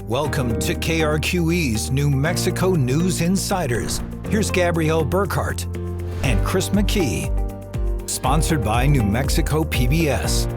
Welcome to KRQE's New Mexico News Insiders. Here's Gabrielle Burkhart and Chris McKee. Sponsored by New Mexico PBS.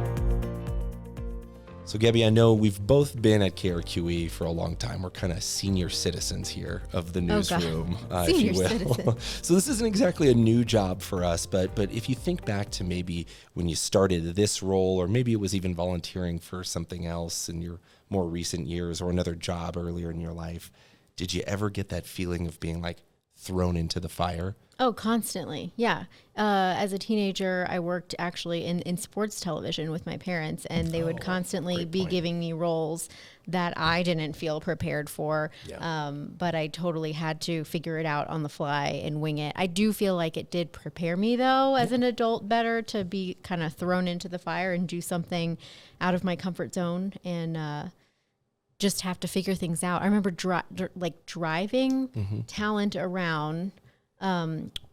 So, Gabby, I know we've both been at KRQE for a long time. We're kind of senior citizens here of the newsroom, if you will. So this isn't exactly a new job for us, but if you think back to maybe when you started this role, or maybe it was even volunteering for something else in your more recent years or another job earlier in your life, did you ever get that feeling of being like thrown into the fire? Oh, constantly. Yeah. As a teenager, I worked actually in sports television with my parents, and they would constantly be giving me roles that I didn't feel prepared for. Yeah. But I totally had to figure it out on the fly and wing it. I do feel like it did prepare me, though, as an adult better to be kind of thrown into the fire and do something out of my comfort zone and just have to figure things out. I remember driving talent around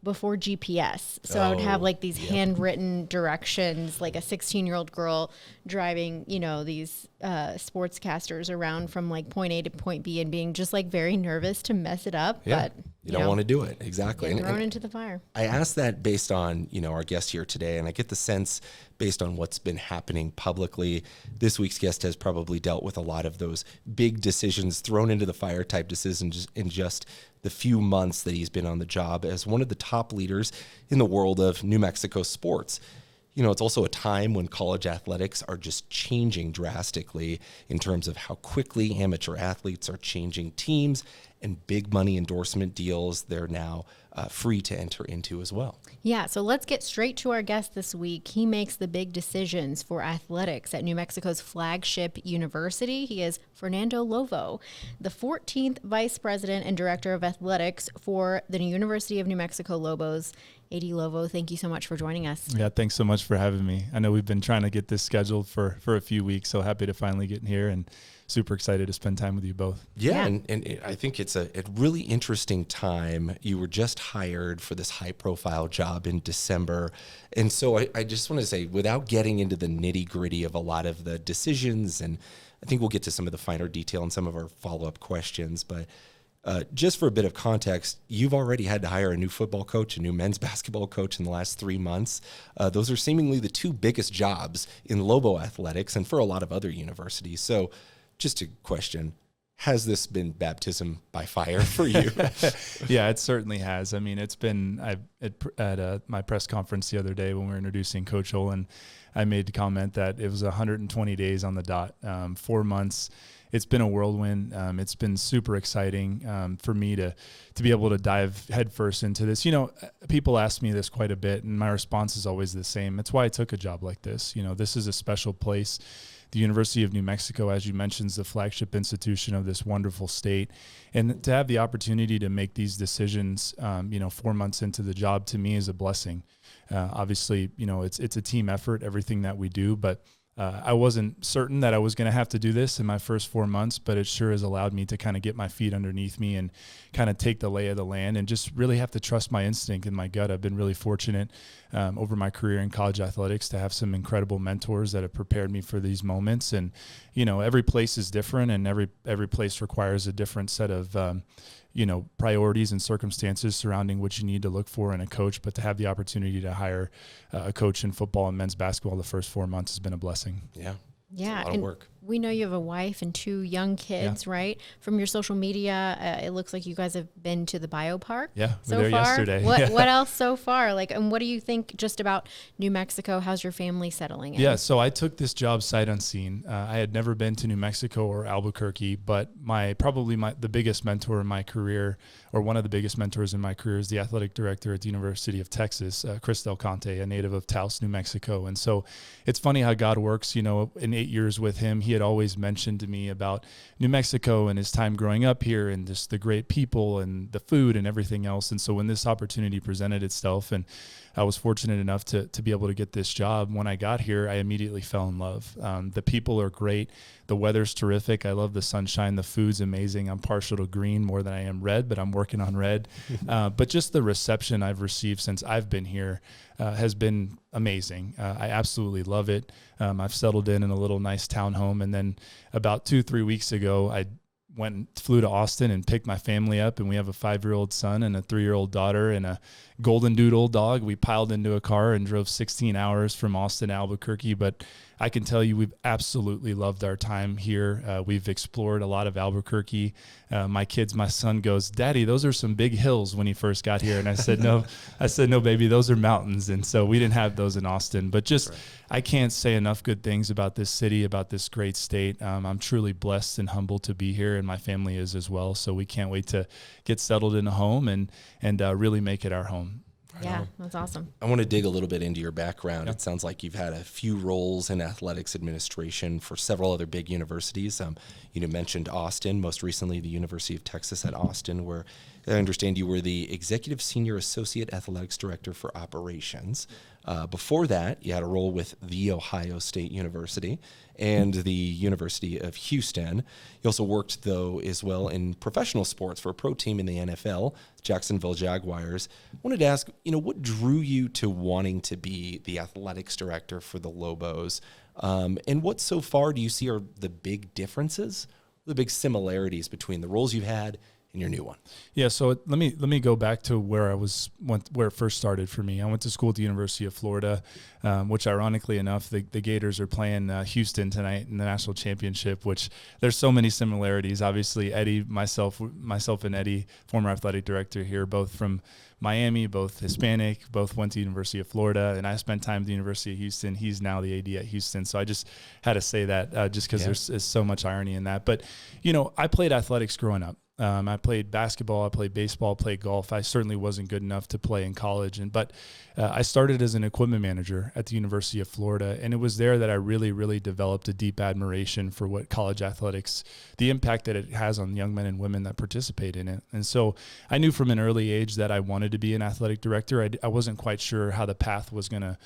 before GPS. So I would have like these handwritten directions, like a 16-year-old girl driving, these sportscasters around from like point A to point B and being just like very nervous to mess it up. Yeah. But you don't want to do it. Exactly. Get thrown into the fire. I asked that based on, our guest here today, and I get the sense based on what's been happening publicly, this week's guest has probably dealt with a lot of those big decisions, thrown into the fire type decisions in just the few months that he's been on the job as one of the top leaders in the world of New Mexico sports. It's also a time when college athletics are just changing drastically in terms of how quickly amateur athletes are changing teams, and big money endorsement deals they're now free to enter into as well. Yeah, so let's get straight to our guest this week. He makes the big decisions for athletics at New Mexico's flagship university. He is Fernando Lovo, the 14th Vice President and Director of Athletics for the University of New Mexico Lobos. AD Lovo, thank you so much for joining us. Yeah, thanks so much for having me. I know we've been trying to get this scheduled for a few weeks, so happy to finally get in here and super excited to spend time with you both. Yeah. And I think it's a really interesting time. You were just hired for this high-profile job in December. And so I just want to say, without getting into the nitty-gritty of a lot of the decisions, and I think we'll get to some of the finer detail in some of our follow-up questions, but just for a bit of context, you've already had to hire a new football coach, a new men's basketball coach in the last 3 months. Those are seemingly the two biggest jobs in Lobo athletics and for a lot of other universities. So just a question, has this been baptism by fire for you? Yeah, it certainly has. I mean, it's been at my press conference the other day when we were introducing Coach Olen, I made the comment that it was 120 days on the dot, 4 months. It's been a whirlwind. It's been super exciting for me to be able to dive headfirst into this. People ask me this quite a bit, and my response is always the same. That's why I took a job like this. This is a special place. The University of New Mexico, as you mentioned, is the flagship institution of this wonderful state. And to have the opportunity to make these decisions, 4 months into the job, to me is a blessing. Obviously, it's a team effort, everything that we do, but I wasn't certain that I was going to have to do this in my first 4 months, but it sure has allowed me to kind of get my feet underneath me and kind of take the lay of the land and just really have to trust my instinct and my gut. I've been really fortunate over my career in college athletics to have some incredible mentors that have prepared me for these moments. And, every place is different, and every place requires a different set of priorities and circumstances surrounding what you need to look for in a coach. But to have the opportunity to hire a coach in football and men's basketball the first 4 months has been a blessing. Yeah. It's a lot of work. We know you have a wife and 2 young kids, right? From your social media, it looks like you guys have been to the biopark. Yeah, so we were there far. yesterday. What else so far? And what do you think just about New Mexico? How's your family settling in? Yeah, so I took this job sight unseen. I had never been to New Mexico or Albuquerque, but the biggest mentor in my career, or one of the biggest mentors in my career, is the athletic director at the University of Texas, Chris Del Conte, a native of Taos, New Mexico. And so it's funny how God works. In 8 years with him, he had always mentioned to me about New Mexico and his time growing up here and just the great people and the food and everything else. And so when this opportunity presented itself, and I was fortunate enough to be able to get this job, when I got here, I immediately fell in love. The people are great. The weather's terrific. I love the sunshine. The food's amazing. I'm partial to green more than I am red, but I'm working on red. But just the reception I've received since I've been here has been amazing. I absolutely love it. I've settled in a little nice townhome. And then about 2-3 weeks ago, I flew to Austin and picked my family up, and we have a 5-year-old son and a 3-year-old daughter and a golden doodle dog. We piled into a car and drove 16 hours from Austin to Albuquerque, but I can tell you we've absolutely loved our time here. We've explored a lot of Albuquerque. My son goes, "Daddy, those are some big hills," when he first got here. And I said, no, baby, those are mountains. And so we didn't have those in Austin, but just, right. I can't say enough good things about this city, about this great state. I'm truly blessed and humbled to be here, and my family is as well. So we can't wait to get settled in a home and really make it our home. Yeah, that's awesome. I want to dig a little bit into your background. It sounds like you've had a few roles in athletics administration for several other big universities. You mentioned Austin, most recently the University of Texas at Austin, where I understand you were the Executive Senior Associate Athletics Director for Operations. Before that, you had a role with The Ohio State University and the University of Houston. You also worked, though, as well in professional sports for a pro team in the NFL, Jacksonville Jaguars. I wanted to ask, what drew you to wanting to be the athletics director for the Lobos? And what so far do you see are the big differences, the big similarities between the roles you've had and your new one? Yeah, so let me go back to where it first started for me. I went to school at the University of Florida, which ironically enough, the Gators are playing Houston tonight in the national championship, which there's so many similarities. Obviously, Eddie, myself and Eddie, former athletic director here, both from Miami, both Hispanic, both went to University of Florida, and I spent time at the University of Houston. He's now the AD at Houston. So I just had to say that just because there's so much irony in that. But, I played athletics growing up. I played basketball, I played baseball, played golf. I certainly wasn't good enough to play in college. But I started as an equipment manager at the University of Florida. And it was there that I really, really developed a deep admiration for what college athletics, the impact that it has on young men and women that participate in it. And so I knew from an early age that I wanted to be an athletic director. I wasn't quite sure how the path was going to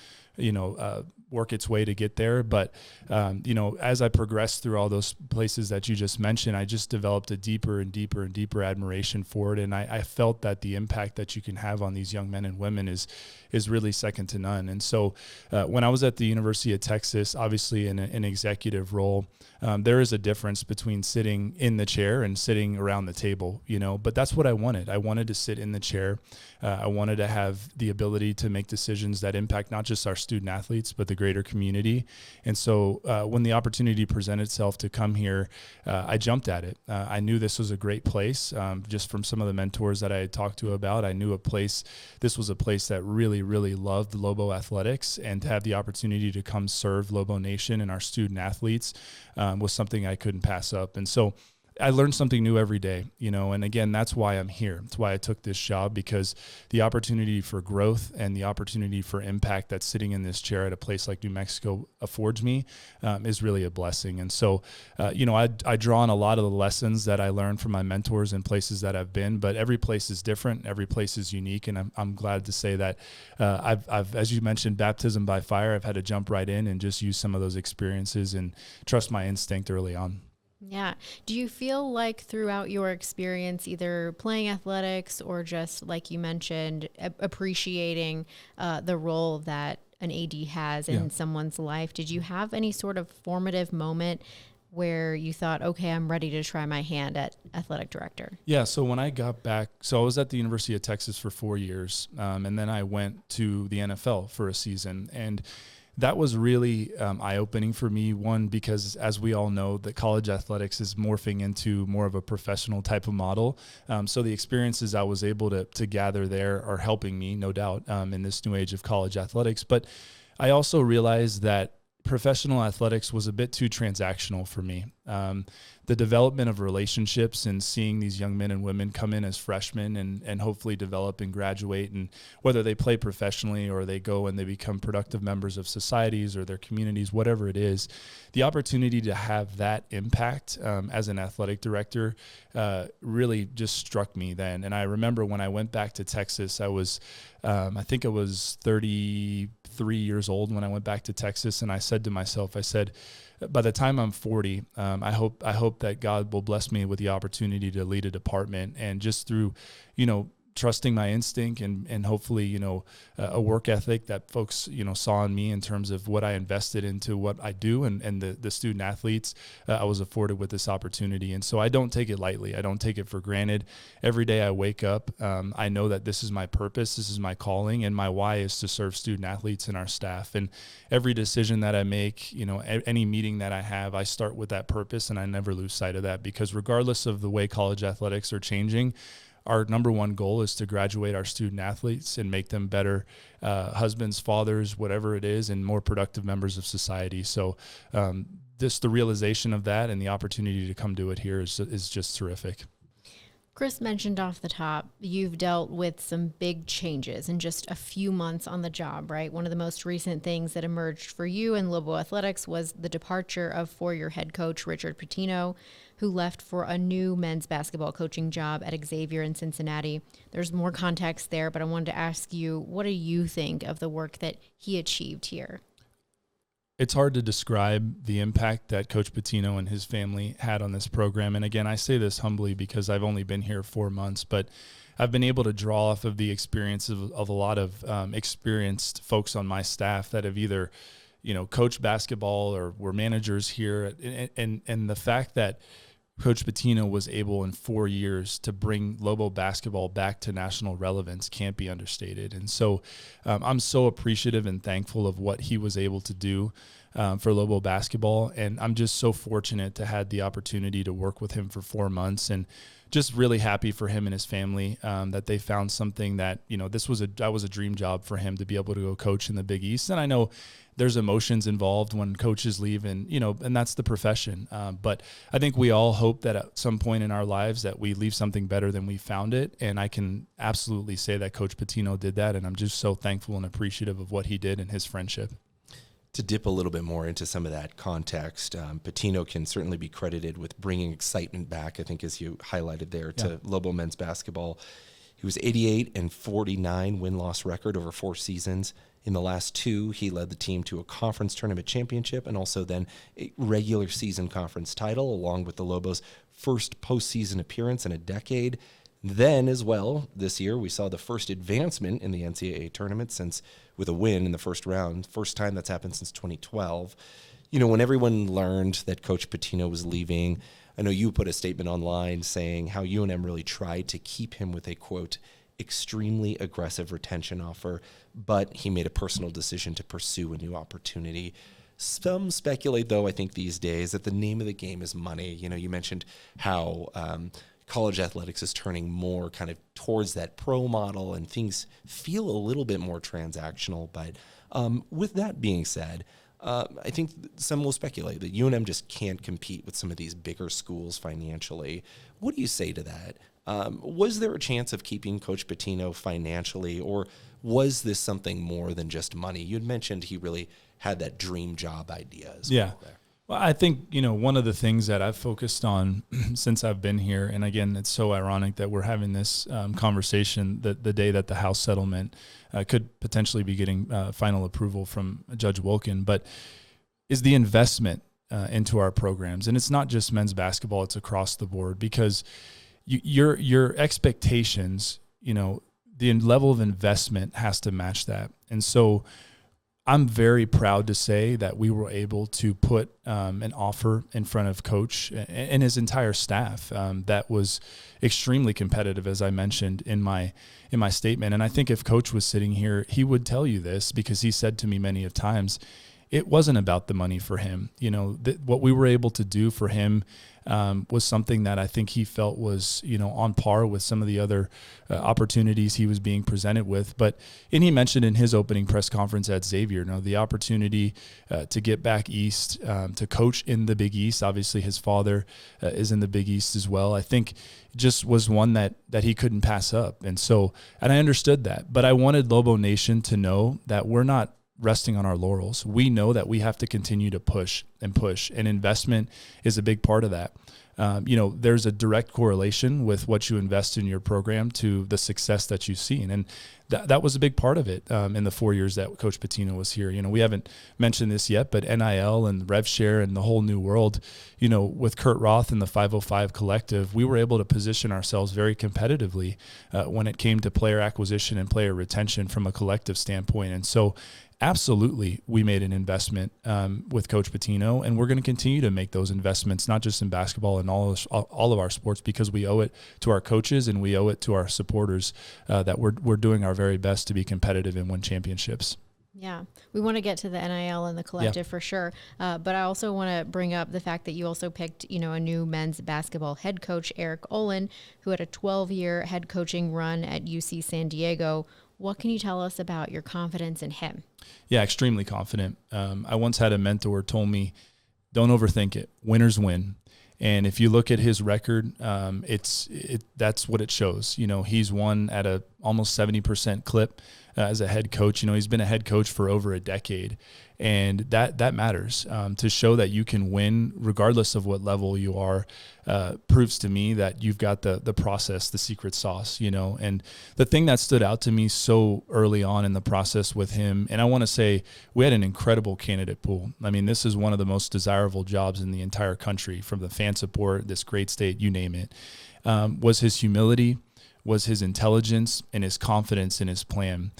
work its way to get there. But, as I progressed through all those places that you just mentioned, I just developed a deeper and deeper and deeper admiration for it. And I felt that the impact that you can have on these young men and women is really second to none. And so when I was at the University of Texas, obviously in an executive role, there is a difference between sitting in the chair and sitting around the table, but that's what I wanted. I wanted to sit in the chair. I wanted to have the ability to make decisions that impact not just our student athletes, but the greater community. And so when the opportunity presented itself to come here, I jumped at it. I knew this was a great place. Just from some of the mentors that I had talked to about, I knew this was a place that really, really loved Lobo athletics, and to have the opportunity to come serve Lobo Nation and our student athletes was something I couldn't pass up. And so I learned something new every day, and again, that's why I'm here. That's why I took this job, because the opportunity for growth and the opportunity for impact that sitting in this chair at a place like New Mexico affords me is really a blessing. And so, I draw on a lot of the lessons that I learned from my mentors and places that I've been, but every place is different. Every place is unique. And I'm glad to say that I've, as you mentioned, baptism by fire, I've had to jump right in and just use some of those experiences and trust my instinct early on. Yeah. Do you feel like throughout your experience, either playing athletics or just like you mentioned, appreciating the role that an AD has in someone's life, did you have any sort of formative moment where you thought, okay, I'm ready to try my hand at athletic director? Yeah. So when I got back, I was at the University of Texas for 4 years. And then I went to the NFL for a season, and that was really eye-opening for me. One, because as we all know, that college athletics is morphing into more of a professional type of model. So the experiences I was able to gather there are helping me, no doubt, in this new age of college athletics. But I also realized that professional athletics was a bit too transactional for me. The development of relationships and seeing these young men and women come in as freshmen and hopefully develop and graduate, and whether they play professionally or they go and they become productive members of societies or their communities, whatever it is, the opportunity to have that impact as an athletic director really just struck me then. And I remember when I went back to Texas, I was, I think I was 33 years old when I went back to Texas, and I said to myself, by the time I'm 40, I hope that God will bless me with the opportunity to lead a department, and just through, trusting my instinct and hopefully, a work ethic that folks, saw in me in terms of what I invested into what I do and the student athletes I was afforded with this opportunity. And so I don't take it lightly. I don't take it for granted. Every day I wake up, I know that this is my purpose. This is my calling, and my why is to serve student athletes and our staff. And every decision that I make, any meeting that I have, I start with that purpose, and I never lose sight of that, because regardless of the way college athletics are changing, our number one goal is to graduate our student athletes and make them better husbands, fathers, whatever it is, and more productive members of society. So just the realization of that and the opportunity to come do it here is just terrific. Chris mentioned off the top, you've dealt with some big changes in just a few months on the job, right? One of the most recent things that emerged for you in Lobo Athletics was the departure of four-year head coach Richard Patino, who left for a new men's basketball coaching job at Xavier in Cincinnati. There's more context there, but I wanted to ask you, what do you think of the work that he achieved here? It's hard to describe the impact that Coach Patino and his family had on this program. And again, I say this humbly because I've only been here 4 months, but I've been able to draw off of the experience of a lot of experienced folks on my staff that have either, coached basketball or were managers here. And the fact that Coach Patino was able in 4 years to bring Lobo basketball back to national relevance can't be understated. And so I'm so appreciative and thankful of what he was able to do for Lobo basketball. And I'm just so fortunate to have the opportunity to work with him for 4 months, and just really happy for him and his family that they found something that, that was a dream job for him to be able to go coach in the Big East. And I know there's emotions involved when coaches leave, and that's the profession. But I think we all hope that at some point in our lives that we leave something better than we found it. And I can absolutely say that Coach Patino did that. And I'm just so thankful and appreciative of what he did and his friendship. To dip a little bit more into some of that context, Patino can certainly be credited with bringing excitement back, I think, as you highlighted there, to Lobo men's basketball. He was 88-49 win-loss record over 4 seasons. In the last 2, he led the team to a conference tournament championship and also then a regular season conference title, along with the Lobos' first postseason appearance in a decade. Then, as well, this year, we saw the first advancement in the NCAA tournament with a win in the first round. First time that's happened since 2012. When everyone learned that Coach Patino was leaving, I know you put a statement online saying how UNM really tried to keep him with a, quote, extremely aggressive retention offer, but he made a personal decision to pursue a new opportunity. Some speculate, though, I think these days, that the name of the game is money. You mentioned how college athletics is turning more kind of towards that pro model, and things feel a little bit more transactional. But with that being said, I think some will speculate that UNM just can't compete with some of these bigger schools financially. What do you say to that? Was there a chance of keeping Coach Patino financially, or was this something more than just money? You'd mentioned he really had that dream job idea as well there. Well, I think, one of the things that I've focused on since I've been here, and again, it's so ironic that we're having this conversation the day that the House settlement could potentially be getting final approval from Judge Wilkin, but is the investment into our programs. And it's not just men's basketball, it's across the board, because your expectations, the level of investment has to match that. And so I'm very proud to say that we were able to put an offer in front of Coach and his entire staff that was extremely competitive, as I mentioned in my statement. And I think if Coach was sitting here, he would tell you this, because he said to me many of times, it wasn't about the money for him. What we were able to do for him was something that I think he felt was, on par with some of the other opportunities he was being presented with. And he mentioned in his opening press conference at Xavier, the opportunity to get back east, to coach in the Big East. Obviously, his father is in the Big East as well. I think just was one that he couldn't pass up. And I understood that. But I wanted Lobo Nation to know that we're not resting on our laurels. We know that we have to continue to push, and investment is a big part of that. There's a direct correlation with what you invest in your program to the success that you've seen. And that was a big part of it in the 4 years that Coach Patino was here. We haven't mentioned this yet, but NIL and rev share and the whole new world, with Kurt Roth and the 505 Collective, we were able to position ourselves very competitively when it came to player acquisition and player retention from a collective standpoint. And so absolutely, we made an investment with Coach Patino, and we're going to continue to make those investments, not just in basketball and all of our sports, because we owe it to our coaches and we owe it to our supporters that we're doing our very best to be competitive and win championships. Yeah, we want to get to the NIL and the collective for sure. But I also want to bring up the fact that you also picked, a new men's basketball head coach, Eric Olen, who had a 12-year head coaching run at UC San Diego. What can you tell us about your confidence in him? Yeah, extremely confident. I once had a mentor told me, don't overthink it. Winners win. And if you look at his record, that's what it shows. He's won at a almost 70% clip as a head coach. He's been a head coach for over a decade, and that matters. To show that you can win regardless of what level you are proves to me that you've got the process, the secret sauce. And the thing that stood out to me so early on in the process with him, and I want to say we had an incredible candidate pool. I mean, this is one of the most desirable jobs in the entire country, from the fan support, this great state, you name it, was his humility, was his intelligence, and his confidence in his plan.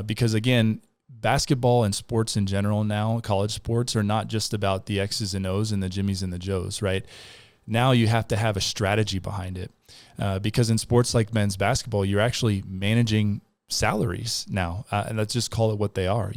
Because again, basketball and sports in general now, college sports, are not just about the X's and O's and the Jimmies and the Joes, right? Now you have to have a strategy behind it. Because in sports like men's basketball, you're actually managing salaries now, and let's just call it what they are.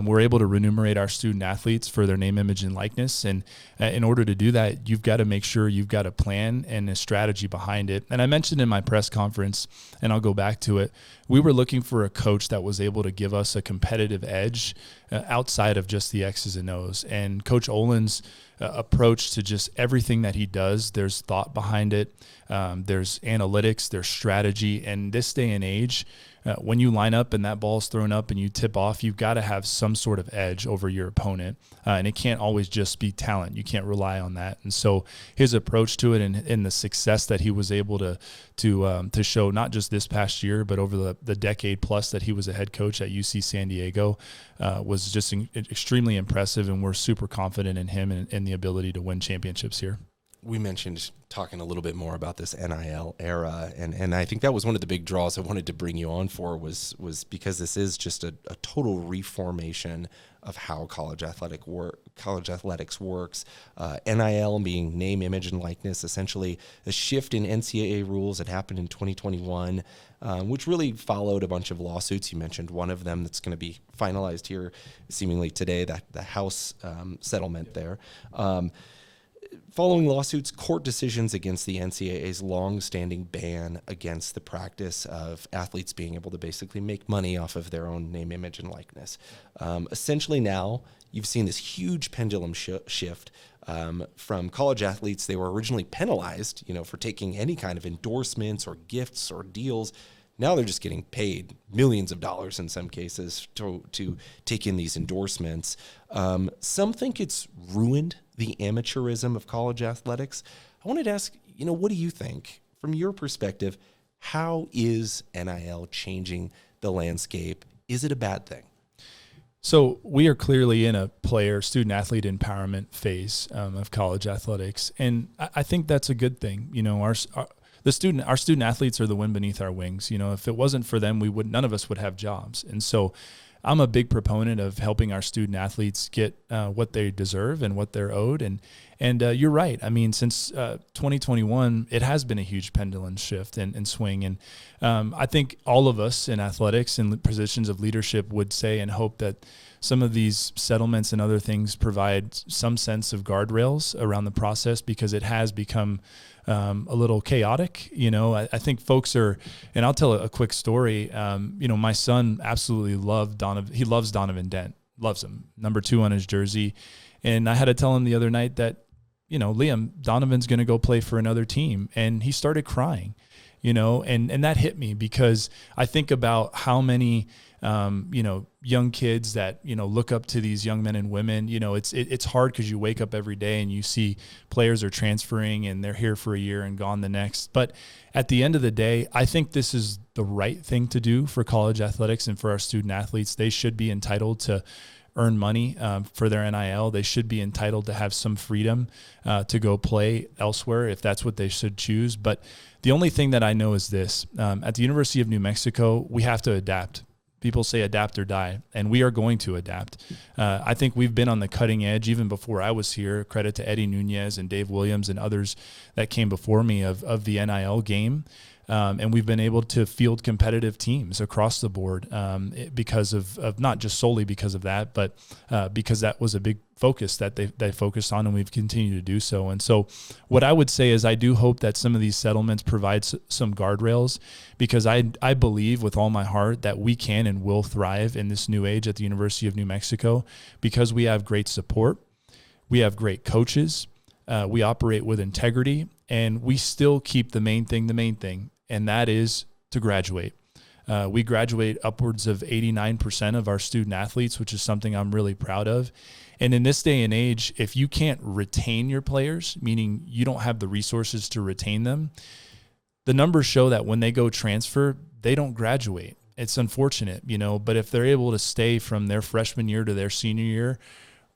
We're able to remunerate our student athletes for their name, image, and likeness, and in order to do that, you've got to make sure you've got a plan and a strategy behind it. And I mentioned in my press conference, and I'll go back to it, we were looking for a coach that was able to give us a competitive edge outside of just the X's and O's. And Coach Olen's approach to just everything that he does, there's thought behind it, there's analytics, there's strategy. And this day and age, when you line up and that ball's thrown up and you tip off, you've got to have some sort of edge over your opponent. And it can't always just be talent. You can't rely on that. And so his approach to it and the success that he was able to show, not just this past year, but over the decade plus that he was a head coach at UC San Diego, was just extremely impressive. And we're super confident in him and the ability to win championships here. We mentioned talking a little bit more about this NIL era, and I think that was one of the big draws I wanted to bring you on for was because this is just a total reformation of how college athletics works. NIL being name, image, and likeness, essentially a shift in NCAA rules that happened in 2021, which really followed a bunch of lawsuits. You mentioned one of them that's going to be finalized here seemingly today, the House settlement there. Following lawsuits, court decisions against the NCAA's long-standing ban against the practice of athletes being able to basically make money off of their own name, image, and likeness. Essentially now, you've seen this huge pendulum shift from college athletes. They were originally penalized, for taking any kind of endorsements or gifts or deals. Now they're just getting paid millions of dollars in some cases to take in these endorsements. Some think it's ruined the amateurism of college athletics. I wanted to ask, what do you think, from your perspective, how is NIL changing the landscape? Is it a bad thing? So we are clearly in a student athlete empowerment phase of college athletics. And I think that's a good thing. Our student athletes are the wind beneath our wings. If it wasn't for them, none of us would have jobs. And so I'm a big proponent of helping our student athletes get what they deserve and what they're owed. And you're right. I mean, since 2021, it has been a huge pendulum shift and swing. And I think all of us in athletics and positions of leadership would say and hope that some of these settlements and other things provide some sense of guardrails around the process, because it has become a little chaotic. I think folks are, and I'll tell a quick story. My son absolutely loved Donovan. He loves Donovan Dent, loves him, number 2 on his jersey. And I had to tell him the other night that, Liam, Donovan's going to go play for another team. And he started crying. and that hit me because I think about how many, young kids that, look up to these young men and women. It's hard because you wake up every day and you see players are transferring and they're here for a year and gone the next. But at the end of the day, I think this is the right thing to do for college athletics and for our student athletes. They should be entitled to earn money for their NIL. They should be entitled to have some freedom to go play elsewhere if that's what they should choose. But the only thing that I know is this. At the University of New Mexico, we have to adapt. People say adapt or die, and we are going to adapt. I think we've been on the cutting edge even before I was here. Credit to Eddie Nunez and Dave Williams and others that came before me of the NIL game. And we've been able to field competitive teams across the board because of not just solely because of that, but because that was a big focus that they focused on, and we've continued to do so. And so what I would say is I do hope that some of these settlements provide some guardrails, because I believe with all my heart that we can and will thrive in this new age at the University of New Mexico because we have great support, we have great coaches, we operate with integrity, and we still keep the main thing, and that is to graduate. We graduate upwards of 89% of our student athletes, which is something I'm really proud of. And in this day and age, if you can't retain your players, meaning you don't have the resources to retain them, the numbers show that when they go transfer, they don't graduate. It's unfortunate, but if they're able to stay from their freshman year to their senior year,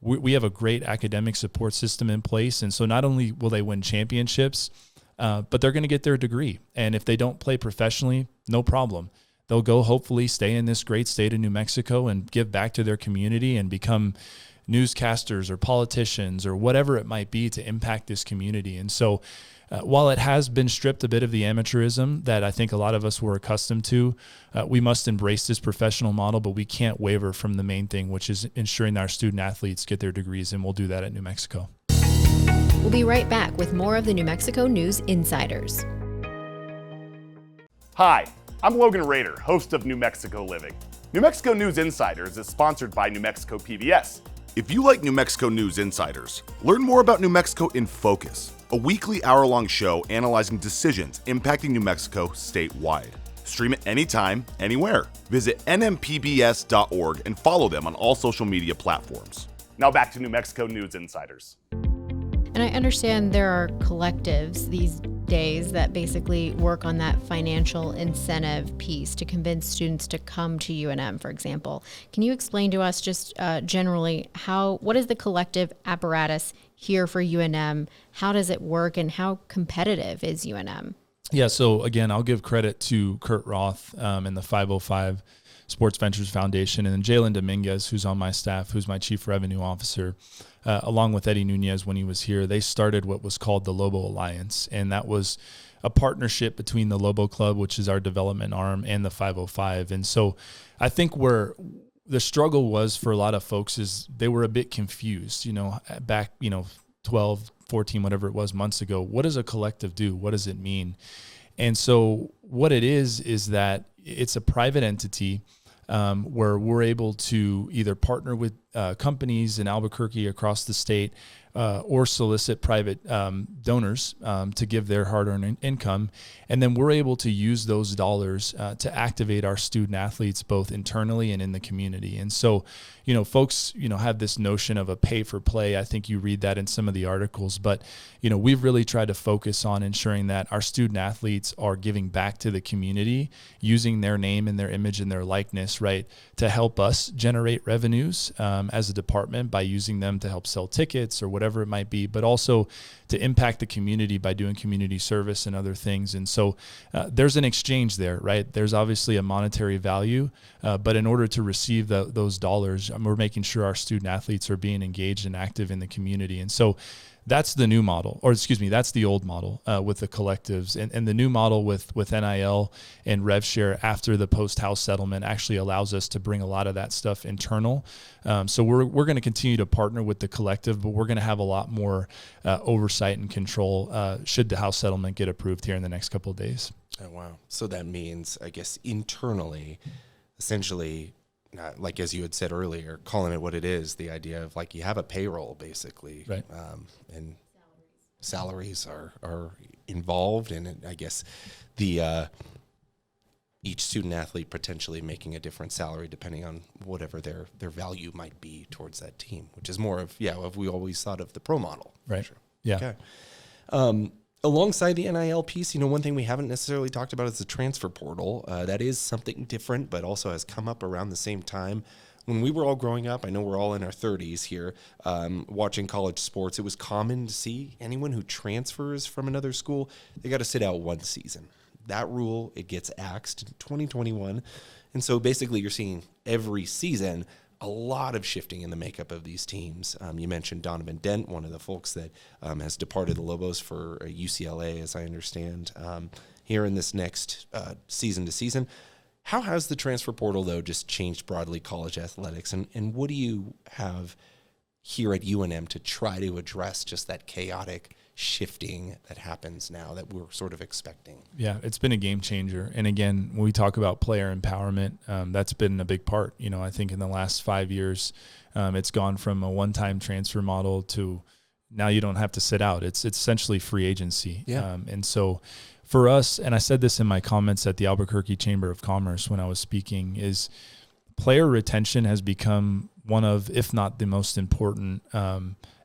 we have a great academic support system in place. And so not only will they win championships, but they're going to get their degree. And if they don't play professionally, no problem. They'll go hopefully stay in this great state of New Mexico and give back to their community and become newscasters or politicians or whatever it might be to impact this community. And so while it has been stripped a bit of the amateurism that I think a lot of us were accustomed to, we must embrace this professional model, but we can't waver from the main thing, which is ensuring that our student athletes get their degrees, and we'll do that at New Mexico. We'll be right back with more of the New Mexico News Insiders. Hi, I'm Logan Rader, host of New Mexico Living. New Mexico News Insiders is sponsored by New Mexico PBS. If you like New Mexico News Insiders, learn more about New Mexico in Focus, a weekly hour-long show analyzing decisions impacting New Mexico statewide. Stream it anytime, anywhere. Visit nmpbs.org and follow them on all social media platforms. Now back to New Mexico News Insiders. And I understand there are collectives these days that basically work on that financial incentive piece to convince students to come to UNM, for example. Can you explain to us just generally what is the collective apparatus here for UNM? How does it work, and how competitive is UNM? Yeah, so again, I'll give credit to Kurt Roth and the 505 Sports Ventures Foundation, and then Jalen Dominguez, who's on my staff, who's my chief revenue officer, along with Eddie Nunez when he was here. They started what was called the Lobo Alliance, and that was a partnership between the Lobo Club, which is our development arm, and the 505. And so I think where the struggle was for a lot of folks is they were a bit confused, back, 12, 14, whatever it was months ago. What does a collective do? What does it mean? And so what it is that it's a private entity where we're able to either partner with companies in Albuquerque across the state or solicit private donors to give their hard-earned income. And then we're able to use those dollars to activate our student athletes both internally and in the community. And so, folks, have this notion of a pay for play. I think you read that in some of the articles, but, we've really tried to focus on ensuring that our student athletes are giving back to the community, using their name and their image and their likeness, right, to help us generate revenues as a department by using them to help sell tickets or whatever it might be, but also to impact the community by doing community service and other things. And so there's an exchange there, right? There's obviously a monetary value, but in order to receive those dollars, we're making sure our student athletes are being engaged and active in the community. And so that's the new model, that's the old model with the collectives. And the new model with NIL and rev share after the post-house settlement actually allows us to bring a lot of that stuff internal. So we're going to continue to partner with the collective, but we're going to have a lot more oversight and control should the house settlement get approved here in the next couple of days. Oh, wow. So that means, I guess, internally, essentially, like as you had said earlier, calling it what it is, the idea of like you have a payroll basically, right? And salaries are involved, and I guess the each student athlete potentially making a different salary depending on whatever their value might be towards that team, which is more of we always thought of the pro model. Right. Sure. Yeah. Okay. Alongside the NIL piece, one thing we haven't necessarily talked about is the transfer portal. That is something different, but also has come up around the same time. When we were all growing up, I know we're all in our 30s here, watching college sports, it was common to see anyone who transfers from another school, they got to sit out one season. That rule, it gets axed in 2021. And so basically you're seeing every season a lot of shifting in the makeup of these teams. You mentioned Donovan Dent, one of the folks that has departed the Lobos for UCLA, as I understand, here in this next season to season. How has the transfer portal, though, just changed broadly college athletics? And what do you have here at UNM to try to address just that chaotic shifting that happens now that we're sort of expecting? Yeah, it's been a game changer. And again, when we talk about player empowerment, that's been a big part. I think in the last 5 years, it's gone from a one-time transfer model to now you don't have to sit out. It's essentially free agency. Yeah. And so for us, and I said this in my comments at the Albuquerque Chamber of Commerce when I was speaking, is player retention has become one of, if not the most important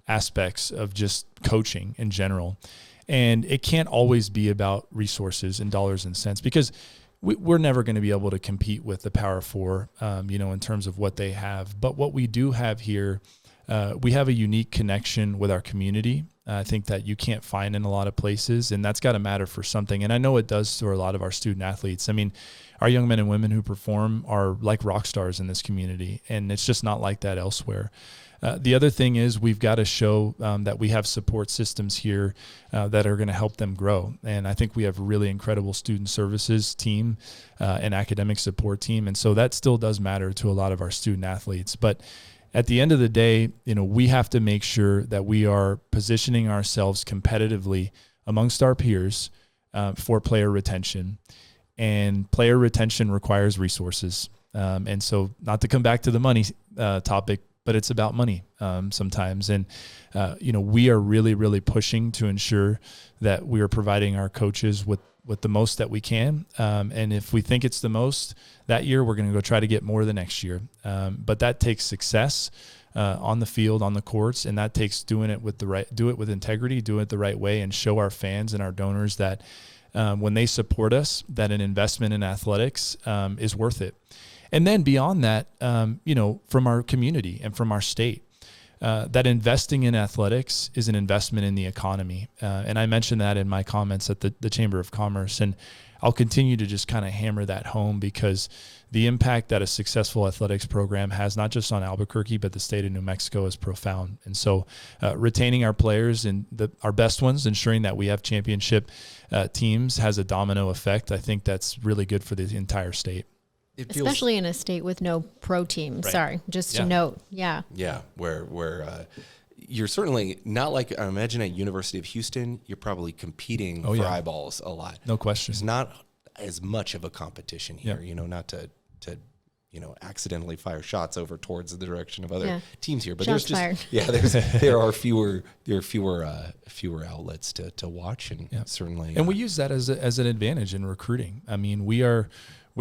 aspects of just coaching in general. And it can't always be about resources and dollars and cents, because we're never going to be able to compete with the Power Four, in terms of what they have. But what we do have here, we have a unique connection with our community. I think that you can't find in a lot of places, and that's got to matter for something. And I know it does for a lot of our student athletes. I mean, our young men and women who perform are like rock stars in this community, and it's just not like that elsewhere. The other thing is we've got to show that we have support systems here that are going to help them grow. And I think we have a really incredible student services team and academic support team. And so that still does matter to a lot of our student athletes. But at the end of the day, we have to make sure that we are positioning ourselves competitively amongst our peers for player retention. And player retention requires resources. And so not to come back to the money topic, but it's about money sometimes. And, we are really, really pushing to ensure that we are providing our coaches with the most that we can. And if we think it's the most that year, we're going to go try to get more the next year. But that takes success on the field, on the courts, and that takes do it with integrity, do it the right way, and show our fans and our donors that when they support us, that an investment in athletics is worth it. And then beyond that, from our community and from our state, that investing in athletics is an investment in the economy. And I mentioned that in my comments at the Chamber of Commerce. And I'll continue to just kind of hammer that home, because the impact that a successful athletics program has, not just on Albuquerque, but the state of New Mexico, is profound. And so retaining our players and our best ones, ensuring that we have championship teams, has a domino effect. I think that's really good for the entire state. Especially in a state with no pro team. Right. Sorry, just to note. Yeah. Yeah, where you're certainly not like, I imagine at University of Houston, you're probably competing for eyeballs a lot. No question. There's not as much of a competition here, not to accidentally fire shots over towards the direction of other teams here. But shots there's just fired. there are fewer outlets to watch, and certainly. And we use that as an advantage in recruiting. I mean, we're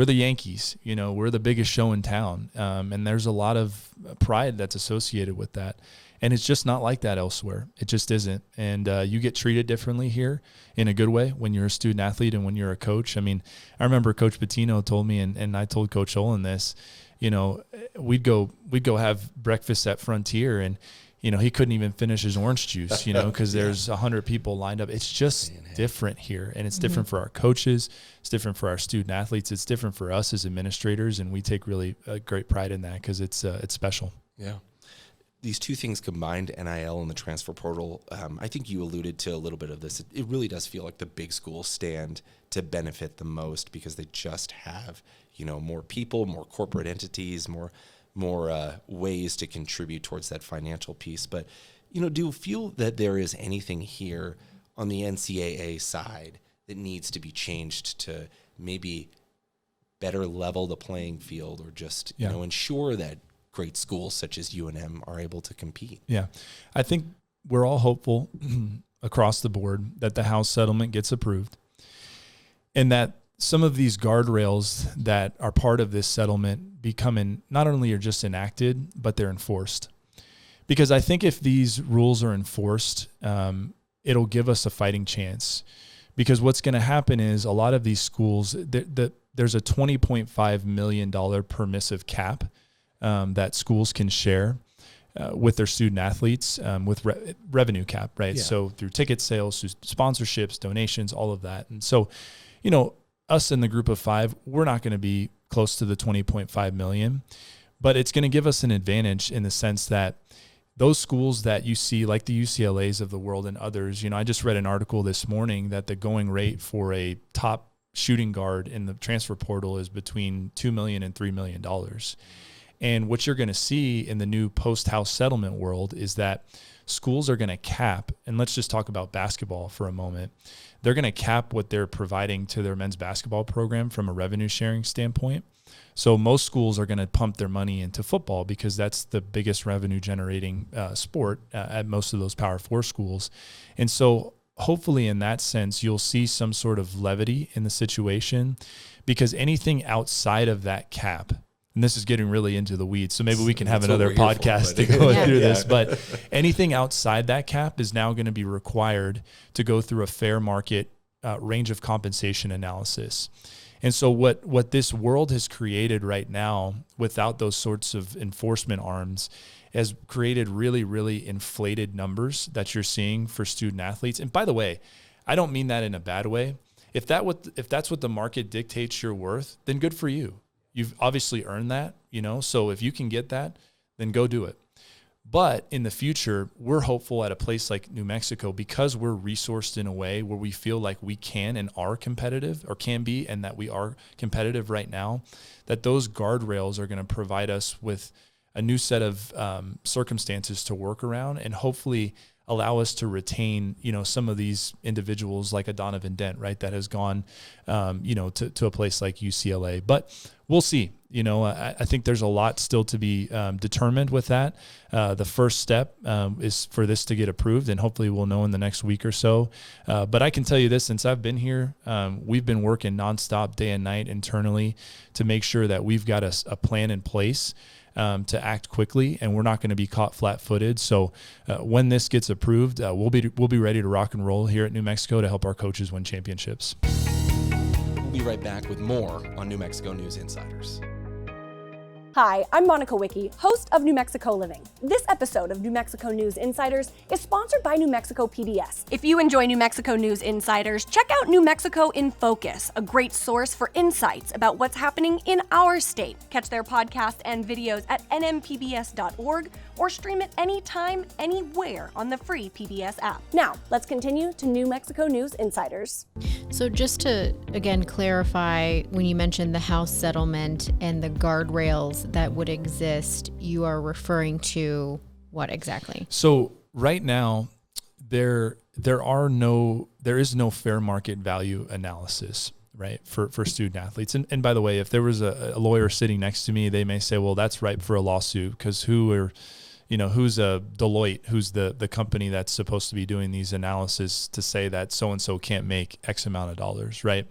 the Yankees, we're the biggest show in town. And there's a lot of pride that's associated with that. And it's just not like that elsewhere. It just isn't. And you get treated differently here in a good way when you're a student athlete and when you're a coach. I mean, I remember Coach Patino told me, and I told Coach Olen this, we'd go have breakfast at Frontier, and he couldn't even finish his orange juice, because there's 100 people lined up. It's just different here, and it's different for our coaches. It's different for our student athletes. It's different for us as administrators, and we take really great pride in that, because it's special. Yeah. These two things combined, NIL and the transfer portal, I think you alluded to a little bit of this. It really does feel like the big schools stand to benefit the most, because they just have, more people, more corporate entities, more ways to contribute towards that financial piece. But, do you feel that there is anything here on the NCAA side that needs to be changed to maybe better level the playing field, or just, ensure that great schools such as UNM are able to compete? Yeah, I think we're all hopeful. across the board that the House settlement gets approved, and that some of these guardrails that are part of this settlement not only are just enacted, but they're enforced. Because I think if these rules are enforced, it'll give us a fighting chance. Because what's going to happen is a lot of these schools, there's a $20.5 million permissive cap that schools can share with their student athletes with revenue cap, right? Yeah. So through ticket sales, through sponsorships, donations, all of that. And so, us in the group of 5, we're not going to be close to the 20.5 million, but it's going to give us an advantage in the sense that those schools that you see, like the UCLAs of the world and others, I just read an article this morning that the going rate for a top shooting guard in the transfer portal is between $2 million and $3 million. And what you're going to see in the new post-House settlement world is that schools are going to cap, and let's just talk about basketball for a moment. They're going to cap what they're providing to their men's basketball program from a revenue sharing standpoint. So most schools are going to pump their money into football because that's the biggest revenue generating sport at most of those Power 4 schools. And so hopefully in that sense, you'll see some sort of levity in the situation, because anything outside of that cap, and this is getting really into the weeds, so maybe we can have another podcast to go through this, but anything outside that cap is now going to be required to go through a fair market range of compensation analysis. And so what this world has created right now without those sorts of enforcement arms has created really, really inflated numbers that you're seeing for student athletes. And by the way, I don't mean that in a bad way. If that's what the market dictates you're worth, then good for you. You've obviously earned that, so if you can get that, then go do it. But in the future, we're hopeful at a place like New Mexico, because we're resourced in a way where we feel like we can and are competitive, or can be, and that we are competitive right now, that those guardrails are going to provide us with a new set of circumstances to work around, and hopefully allow us to retain, some of these individuals like a Donovan Dent, right, that has gone, to a place like UCLA. But we'll see. I think there's a lot still to be determined with that. The first step is for this to get approved, and hopefully we'll know in the next week or so. But I can tell you this, since I've been here, we've been working nonstop day and night internally to make sure that we've got a plan in place to act quickly, and we're not going to be caught flat-footed. So when this gets approved, we'll be ready to rock and roll here at New Mexico to help our coaches win championships. We'll be right back with more on New Mexico News Insiders. Hi, I'm Monica Wicki, host of New Mexico Living. This episode of New Mexico News Insiders is sponsored by New Mexico PBS. If you enjoy New Mexico News Insiders, check out New Mexico in Focus, a great source for insights about what's happening in our state. Catch their podcasts and videos at nmpbs.org or stream it anytime, anywhere on the free PBS app. Now, let's continue to New Mexico News Insiders. So just to, again, clarify, when you mentioned the House settlement and the guardrails that would exist, you are referring to what exactly? So right now, there is no fair market value analysis, right, for student athletes. And by the way, if there was a lawyer sitting next to me, they may say, well, that's ripe for a lawsuit, because who's a Deloitte, who's the company that's supposed to be doing these analysis, to say that so-and-so can't make X amount of dollars, right?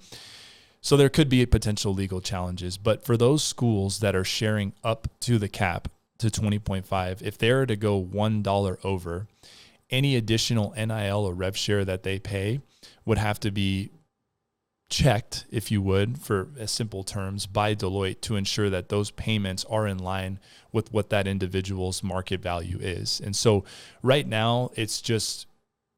So there could be potential legal challenges. But for those schools that are sharing up to the cap to 20.5, if they're to go $1 over, any additional NIL or rev share that they pay would have to be checked, if you would, for simple terms, by Deloitte to ensure that those payments are in line with what that individual's market value is. And so right now, it's just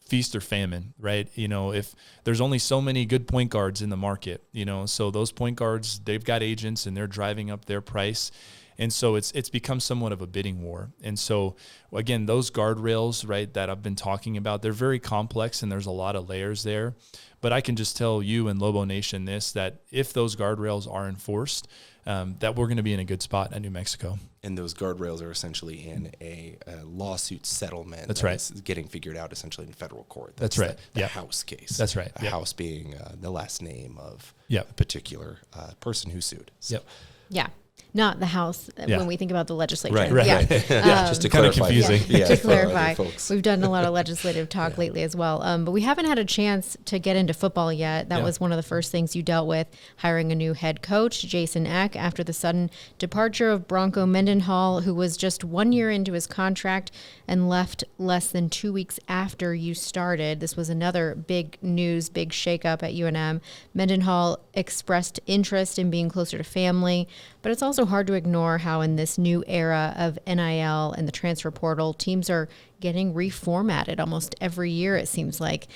feast or famine, right? If there's only so many good point guards in the market, so those point guards, they've got agents and they're driving up their price. And so it's become somewhat of a bidding war. And so, again, those guardrails, right, that I've been talking about, they're very complex and there's a lot of layers there. But I can just tell you and Lobo Nation that if those guardrails are enforced, that we're going to be in a good spot at New Mexico. And those guardrails are essentially in a lawsuit settlement. That's right. Is getting figured out essentially in federal court. That's right. The House case. That's right. A House being the last name of a particular person who sued. So. Yeah. Not the House when we think about the legislature. Right. Yeah. Just to kind of clarify. confusing. To clarify, we've done a lot of legislative talk lately as well. But we haven't had a chance to get into football yet. That was one of the first things you dealt with, hiring a new head coach, Jason Eck, after the sudden departure of Bronco Mendenhall, who was just 1 year into his contract and left less than 2 weeks after you started. This was another big news, big shakeup at UNM. Mendenhall expressed interest in being closer to family, but it's also hard to ignore how in this new era of NIL and the transfer portal, teams are getting reformatted almost every year, it seems like.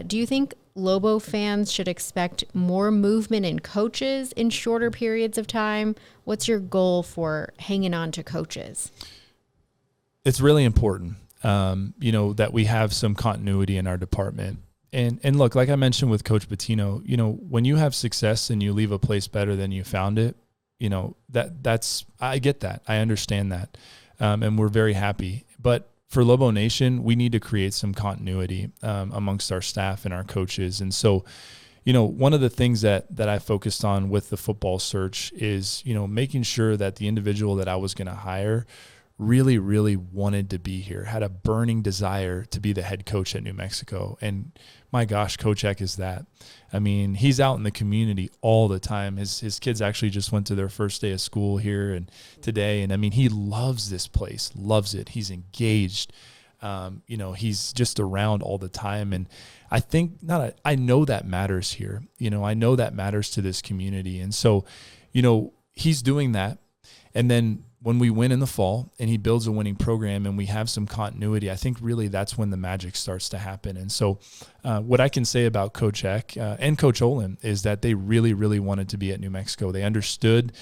Do you think Lobo fans should expect more movement in coaches in shorter periods of time? What's your goal for hanging on to coaches? It's really important, that we have some continuity in our department. And look, like I mentioned with Coach Patino, when you have success and you leave a place better than you found it, that's I get that. I understand that. And we're very happy. But for Lobo Nation, we need to create some continuity amongst our staff and our coaches. And so, one of the things that I focused on with the football search is, making sure that the individual that I was going to hire really, really wanted to be here, had a burning desire to be the head coach at New Mexico. And my gosh, Coach Eck is that. I mean, he's out in the community all the time. His kids actually just went to their first day of school here and today. And I mean, he loves this place, loves it. He's engaged. He's just around all the time. And I think I know that matters here. I know that matters to this community. And so, he's doing that. And then when we win in the fall and he builds a winning program and we have some continuity, I think really that's when the magic starts to happen. And so what I can say about Coach Eck and Coach Olen is that they really, really wanted to be at New Mexico. They understood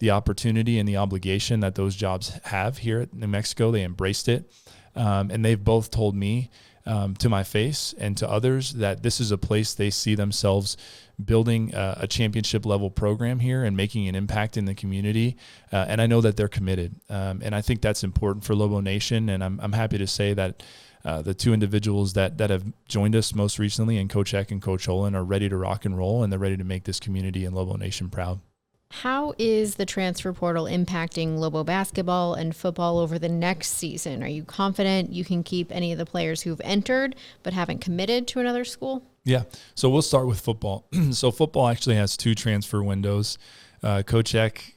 the opportunity and the obligation that those jobs have here at New Mexico. They embraced it. And they've both told me to my face and to others that this is a place they see themselves building a championship level program here and making an impact in the community. And I know that they're committed. And I think that's important for Lobo Nation. And I'm happy to say that the two individuals that have joined us most recently, and Coach Eck and Coach Olen, are ready to rock and roll, and they're ready to make this community and Lobo Nation proud. How is the transfer portal impacting Lobo basketball and football over the next season? Are you confident you can keep any of the players who've entered but haven't committed to another school? Yeah. So we'll start with football. So football actually has two transfer windows. Coach Eck,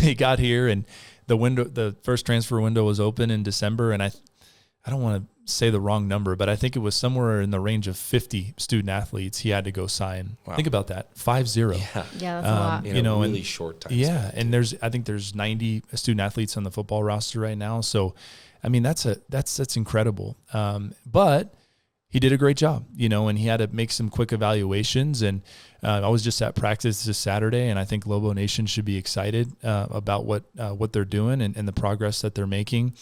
he got here and the first transfer window was open in December. And I don't want to say the wrong number, but I think it was somewhere in the range of 50 student athletes he had to go sign. Wow. Think about that. 50. Yeah, that's a lot. In a really short time. Yeah. And I think there's 90 student athletes on the football roster right now. So, I mean, that's incredible. But he did a great job, and he had to make some quick evaluations. And I was just at practice this Saturday, and I think Lobo Nation should be excited about what they're doing and the progress that they're making.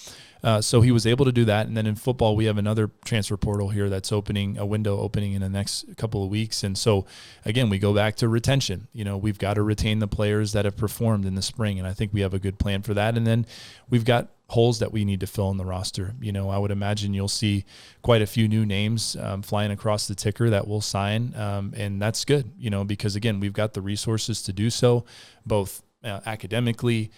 So he was able to do that. And then in football, we have another transfer portal here that's a window opening in the next couple of weeks. And so, again, we go back to retention. We've got to retain the players that have performed in the spring, and I think we have a good plan for that. And then we've got holes that we need to fill in the roster. I would imagine you'll see quite a few new names flying across the ticker that we'll sign. And that's good, because again, we've got the resources to do so, both academically,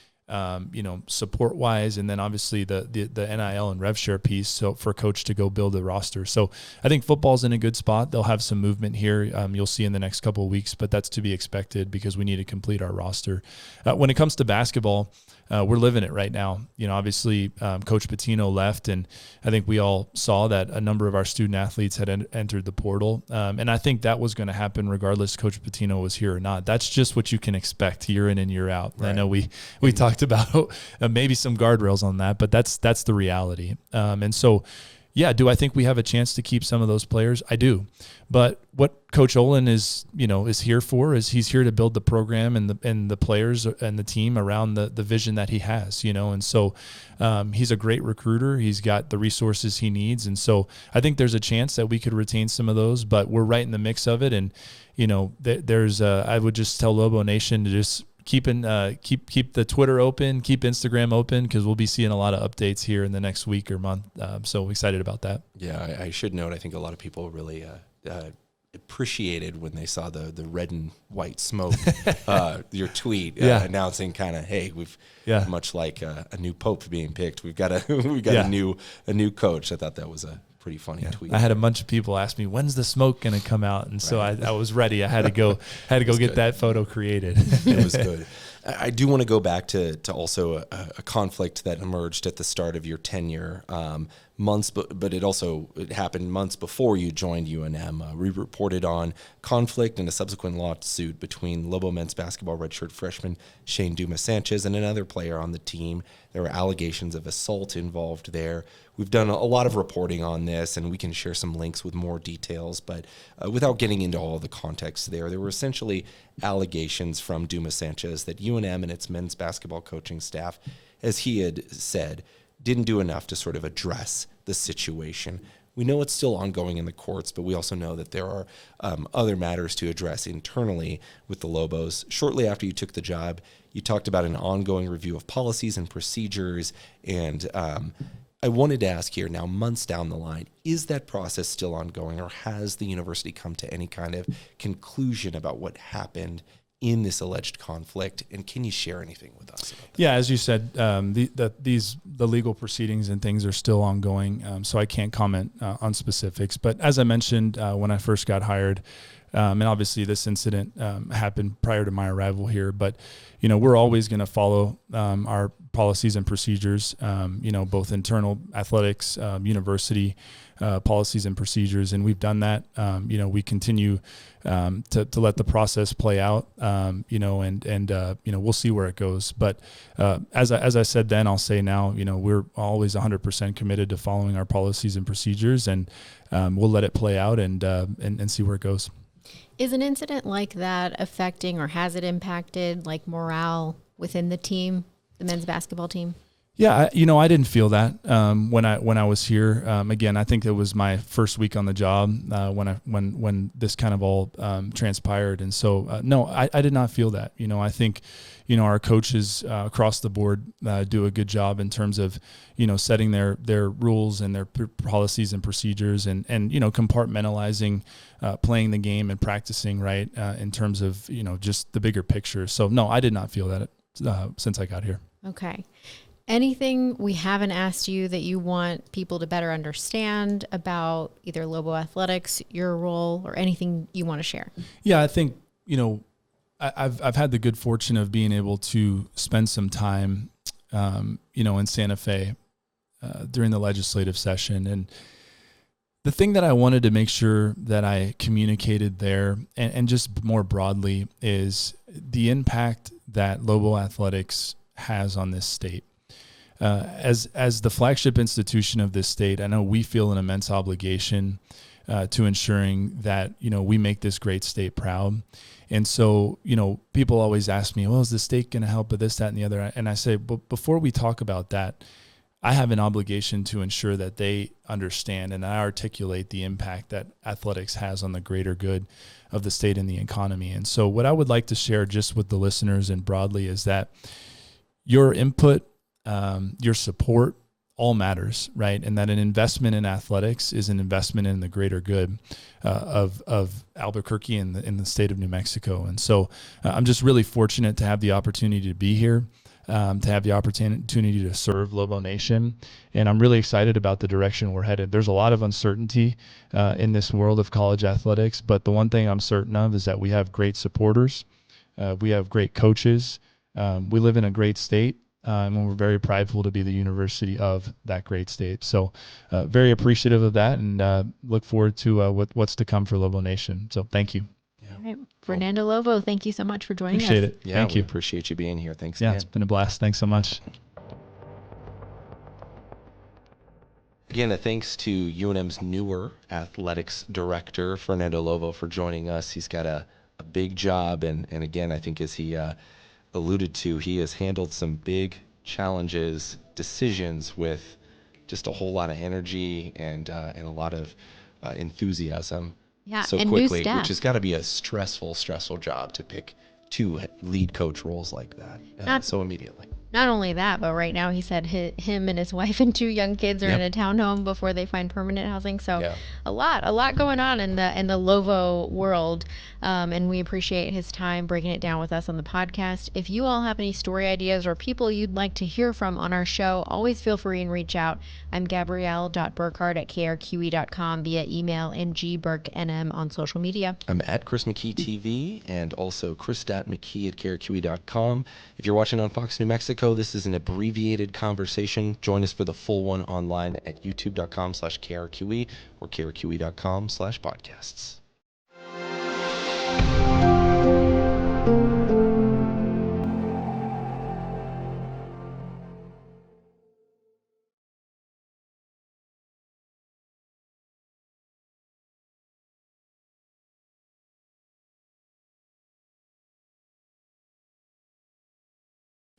support wise, and then obviously the NIL and rev share piece. So for Coach to go build a roster. So I think football's in a good spot. They'll have some movement here. You'll see in the next couple of weeks, but that's to be expected because we need to complete our roster. When it comes to basketball, we're living it right now. Obviously Coach Patino left, and I think we all saw that a number of our student athletes had entered the portal. And I think that was going to happen regardless Coach Patino was here or not. That's just what you can expect year in and year out. Right. I know we talked about maybe some guardrails on that, but that's the reality. And so, yeah, do I think we have a chance to keep some of those players? I do. But what Coach Olen is here for is he's here to build the program and the players and the team around the vision that he has, and so he's a great recruiter. He's got the resources he needs. And so I think there's a chance that we could retain some of those, but we're right in the mix of it. And, I would just tell Lobo Nation to just keep the Twitter open, keep Instagram open, because we'll be seeing a lot of updates here in the next week or month. So excited about that. Yeah, I should note, I think a lot of people really appreciated when they saw the red and white smoke, your tweet announcing kind of, hey, we've much like a new pope being picked, we've got a new coach. I thought that was a pretty funny tweet. I had a bunch of people ask me, when's the smoke going to come out? And so I was ready. I had to go get that photo created. It was good. I do want to go back to also a conflict that emerged at the start of your tenure, but it happened months before you joined UNM. We reported on conflict and a subsequent lawsuit between Lobo men's basketball redshirt freshman Shane Dumas-Sanchez and another player on the team. There were allegations of assault involved there. We've done a lot of reporting on this, and we can share some links with more details, but without getting into all the context there were essentially allegations from Dumas-Sanchez that UNM and its men's basketball coaching staff, as he had said, didn't do enough to sort of address the situation. We know it's still ongoing in the courts, but we also know that there are other matters to address internally with the Lobos. Shortly after you took the job, you talked about an ongoing review of policies and procedures, and I wanted to ask here now, months down the line, is that process still ongoing, or has the university come to any kind of conclusion about what happened in this alleged conflict? And can you share anything with us about that? Yeah, as you said, the legal proceedings and things are still ongoing, so I can't comment on specifics. But as I mentioned when I first got hired, and obviously this incident happened prior to my arrival here, but we're always going to follow our policies and procedures, both internal athletics, university policies and procedures, and we've done that. We continue to let the process play out, and we'll see where it goes. But as I said then, I'll say now, we're always 100% committed to following our policies and procedures, and we'll let it play out and see where it goes. Is an incident like that affecting, or has it impacted, like, morale within the team, the men's basketball team? Yeah, I didn't feel that when I was here. Again, I think it was my first week on the job when this kind of all transpired, and so no, I did not feel that. I think our coaches across the board do a good job in terms of setting their rules and their policies and procedures, and compartmentalizing playing the game and practicing right in terms of just the bigger picture. So no, I did not feel that since I got here. Okay. Anything we haven't asked you that you want people to better understand about either Lobo Athletics, your role, or anything you want to share? Yeah, I think, I've had the good fortune of being able to spend some time, in Santa Fe during the legislative session. And the thing that I wanted to make sure that I communicated there, and just more broadly, is the impact that Lobo Athletics has on this state. As the flagship institution of this state, I know we feel an immense obligation to ensuring that, we make this great state proud. And so, people always ask me, well, is the state going to help with this, that, and the other? And I say, but before we talk about that, I have an obligation to ensure that they understand and I articulate the impact that athletics has on the greater good of the state and the economy. And so what I would like to share just with the listeners and broadly is that your input, your support all matters, right? And that an investment in athletics is an investment in the greater good of Albuquerque and in the state of New Mexico. And so I'm just really fortunate to have the opportunity to be here, to have the opportunity to serve Lobo Nation. And I'm really excited about the direction we're headed. There's a lot of uncertainty in this world of college athletics, but the one thing I'm certain of is that we have great supporters. We have great coaches. We live in a great state. And we're very prideful to be the university of that great state. So very appreciative of that, and look forward to what's to come for Lobo Nation. So thank you. Yeah. All right. Fernando Lovo, thank you so much for joining us. Appreciate it. Yeah, thank you. Appreciate you being here. Thanks Yeah, again. it's been a blast. Thanks so much. Again, thanks to UNM's newer athletics director, Fernando Lovo, for joining us. He's got a big job, and again, I think as he alluded to, he has handled some big challenges, decisions with just a whole lot of energy and a lot of enthusiasm. Yeah, so and quickly, new staff. which has got to be a stressful job to pick two lead coach roles like that so immediately. Not only that, but right now he said him and his wife and 2 young kids are in a townhome before they find permanent housing. So a lot going on in the Lovo world. And we appreciate his time breaking it down with us on the podcast. If you all have any story ideas or people you'd like to hear from on our show, always feel free and reach out. I'm Gabrielle.Burkhart@krqe.com via email and gburknm on social media. I'm at Chris McKee TV and also chris.mckee@krqe.com. If you're watching on Fox New Mexico, this is an abbreviated conversation. Join us for the full one online at youtube.com/krqe or krqe.com/podcasts.